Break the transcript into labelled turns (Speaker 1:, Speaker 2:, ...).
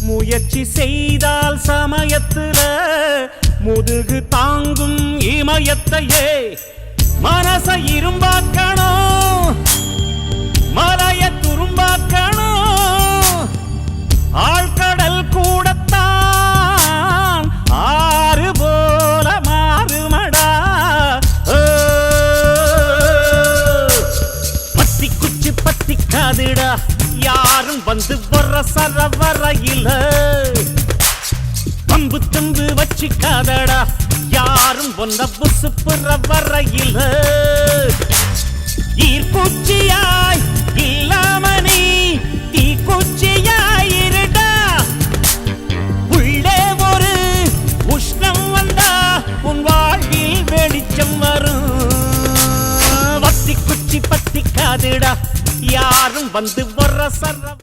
Speaker 1: முயற்சி செய்தால் சமயத்துல முதுகு தாங்கும் இமயத்தையே மனச இரும்பாக்கணும் மலைய துரும்பாக்கணும் ஆழ்கடல் கூடத்தான் ஆறு போல மாறுமடா பத்தி குச்சி பத்தி காதுடா யாரும் வந்து வர சரவரையில பம்பு தம்பு வச்சுக்காதடா யாரும் ஒன்ன புசு புற வரையில ஈர்ப்பூச்சியாய் இல்லாம நீ தீக்குச்சியாய் இருடா உள்ளே ஒரு உஷ்ணம் வந்தா உன் வாழ்வில் வெளிச்சம் வரும் வத்தி குச்சி பத்தி காதுடா யாரும் வந்து வர சர